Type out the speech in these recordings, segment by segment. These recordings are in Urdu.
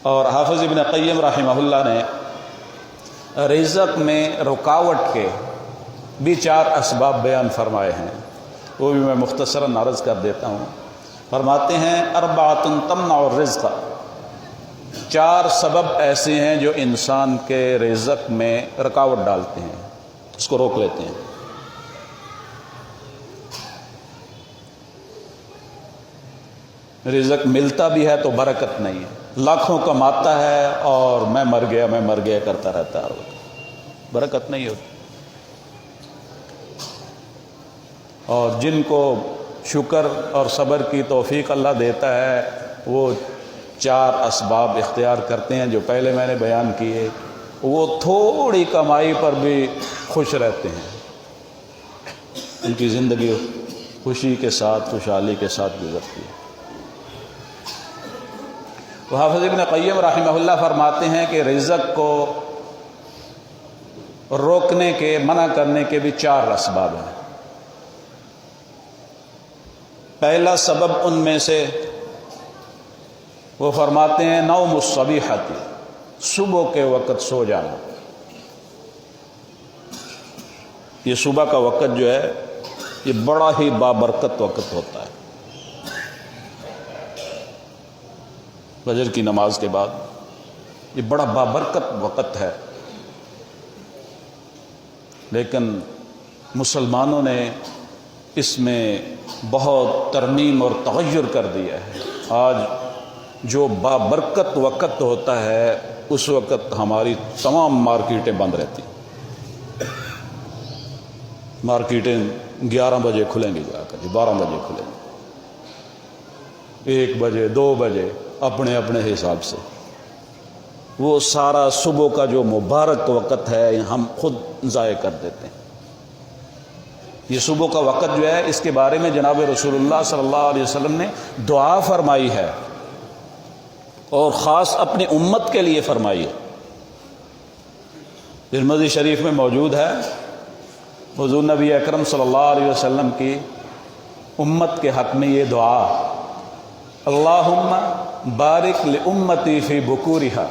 اور حافظ ابن قیم رحمہ اللہ نے رزق میں رکاوٹ کے بھی 4 اسباب بیان فرمائے ہیں، وہ بھی میں مختصراً عرض کر دیتا ہوں۔ فرماتے ہیں اربعۃ تمنع الرزق، 4 سبب ایسے ہیں جو انسان کے رزق میں رکاوٹ ڈالتے ہیں، اس کو روک لیتے ہیں۔ رزق ملتا بھی ہے تو برکت نہیں ہے، لاکھوں کماتا ہے اور میں مر گیا کرتا رہتا ہے، برکت نہیں ہوتی۔ اور جن کو شکر اور صبر کی توفیق اللہ دیتا ہے وہ 4 اسباب اختیار کرتے ہیں جو پہلے میں نے بیان کیے، وہ تھوڑی کمائی پر بھی خوش رہتے ہیں، ان کی زندگی خوشی کے ساتھ، خوشحالی کے ساتھ گزرتی ہے۔ وہ حافظ ابن قیم رحمہ اللہ فرماتے ہیں کہ رزق کو روکنے کے، منع کرنے کے بھی 4 اسباب ہیں۔ پہلا سبب ان میں سے وہ فرماتے ہیں نوم الصبیحۃ، صبح کے وقت سو جانا۔ یہ صبح کا وقت جو ہے یہ بڑا ہی بابرکت وقت ہوتا ہے، فجر کی نماز کے بعد یہ بڑا بابرکت وقت ہے، لیکن مسلمانوں نے اس میں بہت ترمیم اور تغیر کر دیا ہے۔ آج جو بابرکت وقت ہوتا ہے اس وقت ہماری تمام مارکیٹیں بند رہتی ہیں، مارکیٹیں 11 بجے کھلیں گی، جا کر 12 بجے کھلیں گی، 1 بجے 2 بجے اپنے اپنے حساب سے۔ وہ سارا صبح کا جو مبارک وقت ہے ہم خود ضائع کر دیتے ہیں۔ یہ صبح کا وقت جو ہے اس کے بارے میں جناب رسول اللہ صلی اللہ علیہ وسلم نے دعا فرمائی ہے، اور خاص اپنی امت کے لیے فرمائی ہے۔ ترمذی شریف میں موجود ہے، حضور نبی اکرم صلی اللہ علیہ وسلم کی امت کے حق میں یہ دعا، اللہم بارک لامتی فی بکورہا،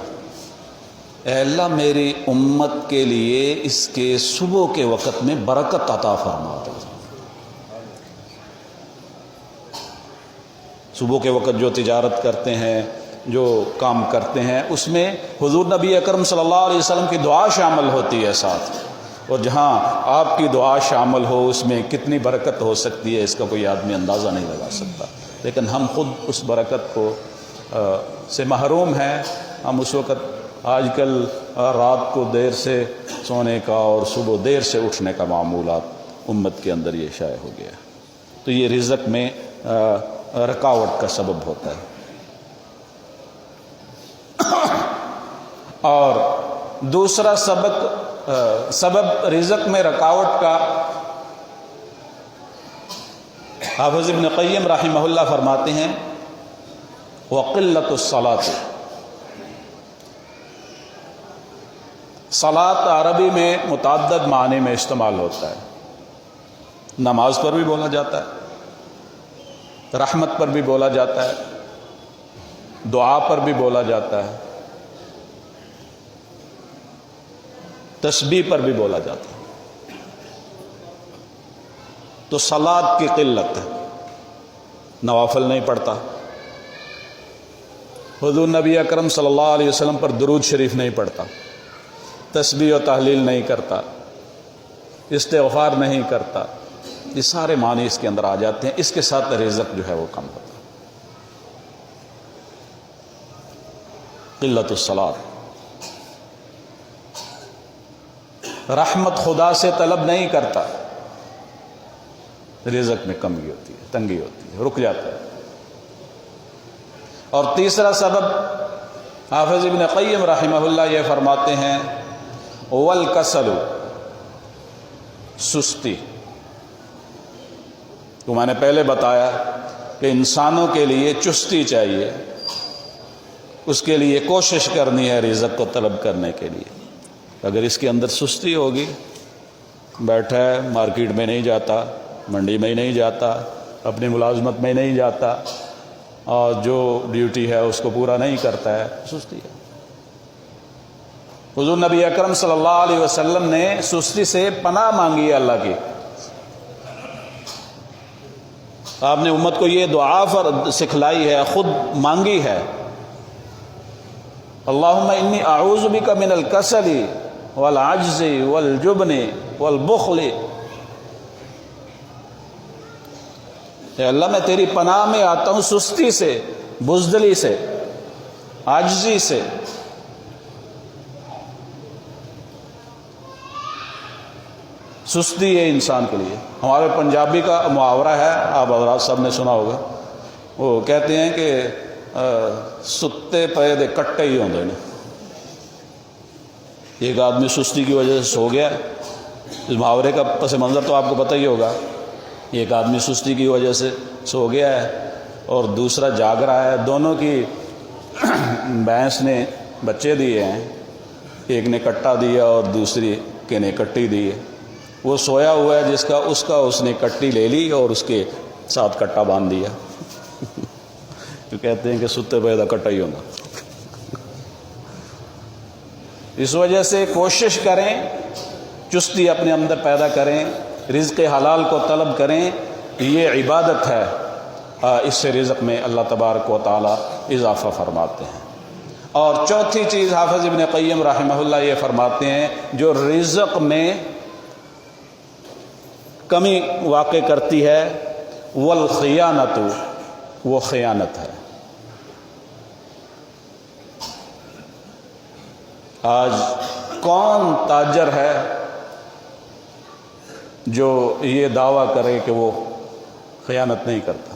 اے اللہ میری امت کے لیے اس کے صبح کے وقت میں برکت عطا فرما۔ صبح کے وقت جو تجارت کرتے ہیں، جو کام کرتے ہیں، اس میں حضور نبی اکرم صلی اللہ علیہ وسلم کی دعا شامل ہوتی ہے ساتھ، اور جہاں آپ کی دعا شامل ہو اس میں کتنی برکت ہو سکتی ہے اس کا کوئی آدمی اندازہ نہیں لگا سکتا۔ لیکن ہم خود اس برکت کو سے محروم ہیں۔ ہم اس وقت آج کل رات کو دیر سے سونے کا اور صبح دیر سے اٹھنے کا معمولات امت کے اندر یہ شائع ہو گیا، تو یہ رزق میں رکاوٹ کا سبب ہوتا ہے۔ اور دوسرا سبب رزق میں رکاوٹ کا، حافظ ابن قیم رحمہ اللہ فرماتے ہیں وقلۃ الصلاۃ، صلاۃ عربی میں متعدد معنی میں استعمال ہوتا ہے، نماز پر بھی بولا جاتا ہے، رحمت پر بھی بولا جاتا ہے، دعا پر بھی بولا جاتا ہے، تسبیح پر بھی بولا جاتا ہے۔ تو صلاۃ کی قلت ہے، نوافل نہیں پڑھتا، حضور نبی اکرم صلی اللہ علیہ وسلم پر درود شریف نہیں پڑھتا، تسبیح و تحلیل نہیں کرتا، استغفار نہیں کرتا، یہ سارے معنی اس کے اندر آ جاتے ہیں۔ اس کے ساتھ رزق جو ہے وہ کم ہوتا ہے۔ قلت الصلاۃ، رحمت خدا سے طلب نہیں کرتا، رزق میں کمی ہوتی ہے، تنگی ہوتی ہے، رک جاتا ہے۔ اور تیسرا سبب حافظ ابن قیم رحمہ اللہ یہ فرماتے ہیں والکسل، سستی۔ تو میں نے پہلے بتایا کہ انسانوں کے لیے چستی چاہیے، اس کے لیے کوشش کرنی ہے رزق کو طلب کرنے کے لیے۔ اگر اس کے اندر سستی ہوگی، بیٹھا ہے مارکیٹ میں نہیں جاتا، منڈی میں نہیں جاتا، اپنی ملازمت میں نہیں جاتا، اور جو ڈیوٹی ہے اس کو پورا نہیں کرتا ہے، سستی ہے۔ حضور نبی اکرم صلی اللہ علیہ وسلم نے سستی سے پناہ مانگی ہے اللہ کی۔ آپ نے امت کو یہ دعا سکھلائی ہے، خود مانگی ہے، اللہم انی اعوذ بک من الکسل والعجز والجبن والبخل۔ اے اللہ میں تیری پناہ میں آتا ہوں سستی سے، بزدلی سے، عاجزی سے۔ سستی ہے انسان کے لیے۔ ہمارے پنجابی کا محاورہ ہے، آپ حضرات سب نے سنا ہوگا، وہ کہتے ہیں کہ ستے پے دے کٹے ہی ہوندے نے۔ ایک آدمی سستی کی وجہ سے سو گیا، اس محاورے کا پس منظر تو آپ کو پتہ ہی ہوگا۔ ایک آدمی سستی کی وجہ سے سو گیا ہے اور دوسرا جاگ رہا ہے، دونوں کی بھینس نے بچے دیے ہیں، ایک نے کٹا دیا اور دوسری کے نے کٹی دی ہے۔ وہ سویا ہوا ہے اس کا اس نے کٹی لے لی اور اس کے ساتھ کٹا باندھ دیا۔ جو کہتے ہیں کہ ستے پے دا کٹا ہی ہونا۔ اس وجہ سے کوشش کریں، چستی اپنے اندر پیدا کریں، رزق حلال کو طلب کریں، یہ عبادت ہے۔ اس سے رزق میں اللہ تبارک و تعالی اضافہ فرماتے ہیں۔ اور چوتھی چیز حافظ ابن قیم رحمہ اللہ یہ فرماتے ہیں، جو رزق میں کمی واقع کرتی ہے، والخیانت، وہ خیانت ہے۔ آج کون تاجر ہے جو یہ دعویٰ کرے کہ وہ خیانت نہیں کرتا؟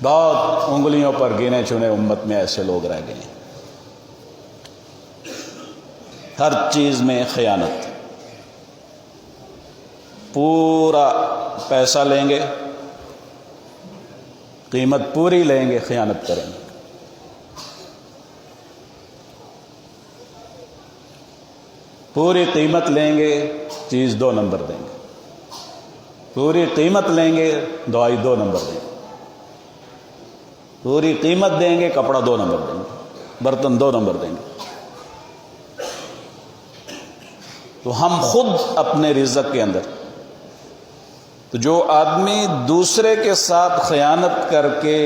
بہت انگلیوں پر گنے چنے امت میں ایسے لوگ رہ گئے ہیں۔ ہر چیز میں خیانت، پورا پیسہ لیں گے، قیمت پوری لیں گے، خیانت کریں گے۔ پوری قیمت لیں گے، چیز 2 نمبر دیں گے۔ پوری قیمت لیں گے، دوائی 2 نمبر دیں گے۔ پوری قیمت دیں گے، کپڑا 2 نمبر دیں گے، برتن 2 نمبر دیں گے۔ تو ہم خود اپنے رزق کے اندر، تو جو آدمی دوسرے کے ساتھ خیانت کر کے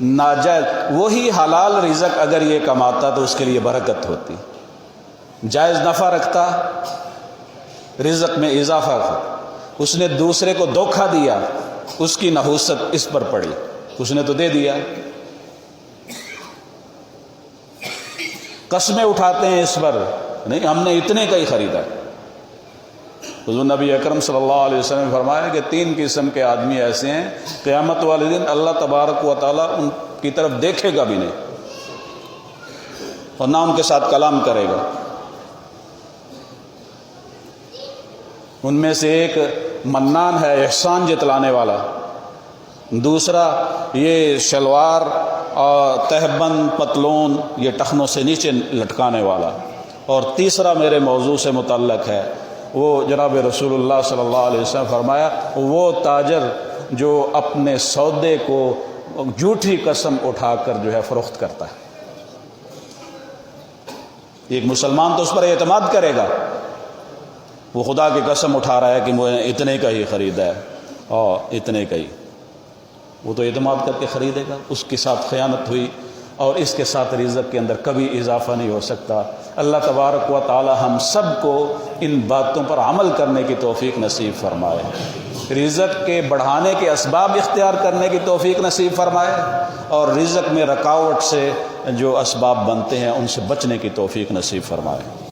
ناجائز، وہی حلال رزق اگر یہ کماتا تو اس کے لیے برکت ہوتی، جائز نفع رکھتا، رزق میں اضافہ تھا۔ اس نے دوسرے کو دھوکہ دیا، اس کی نحوست اس پر پڑی، اس نے تو دے دیا۔ قسمیں اٹھاتے ہیں اس پر، نہیں ہم نے اتنے کا ہی خریدا۔ حضور نبی اکرم صلی اللہ علیہ وسلم نے فرمایا کہ 3 قسم کے آدمی ایسے ہیں، قیامت والے دن اللہ تبارک و تعالیٰ ان کی طرف دیکھے گا بھی نہیں اور نہ ان کے ساتھ کلام کرے گا۔ ان میں سے ایک منان ہے، احسان جتلانے والا، دوسرا یہ شلوار اور تہبند پتلون یہ ٹخنوں سے نیچے لٹکانے والا، اور تیسرا میرے موضوع سے متعلق ہے، وہ جناب رسول اللہ صلی اللہ علیہ وسلم فرمایا، وہ تاجر جو اپنے سودے کو جھوٹی قسم اٹھا کر جو ہے فروخت کرتا ہے۔ ایک مسلمان تو اس پر اعتماد کرے گا، وہ خدا کی قسم اٹھا رہا ہے کہ مجھے اتنے کا ہی خریدا ہے اور اتنے کا ہی، وہ تو اعتماد کر کے خریدے گا۔ اس کے ساتھ خیانت ہوئی اور اس کے ساتھ رزق کے اندر کبھی اضافہ نہیں ہو سکتا۔ اللہ تبارک و تعالی ہم سب کو ان باتوں پر عمل کرنے کی توفیق نصیب فرمائے، رزق کے بڑھانے کے اسباب اختیار کرنے کی توفیق نصیب فرمائے، اور رزق میں رکاوٹ سے جو اسباب بنتے ہیں ان سے بچنے کی توفیق نصیب فرمائے۔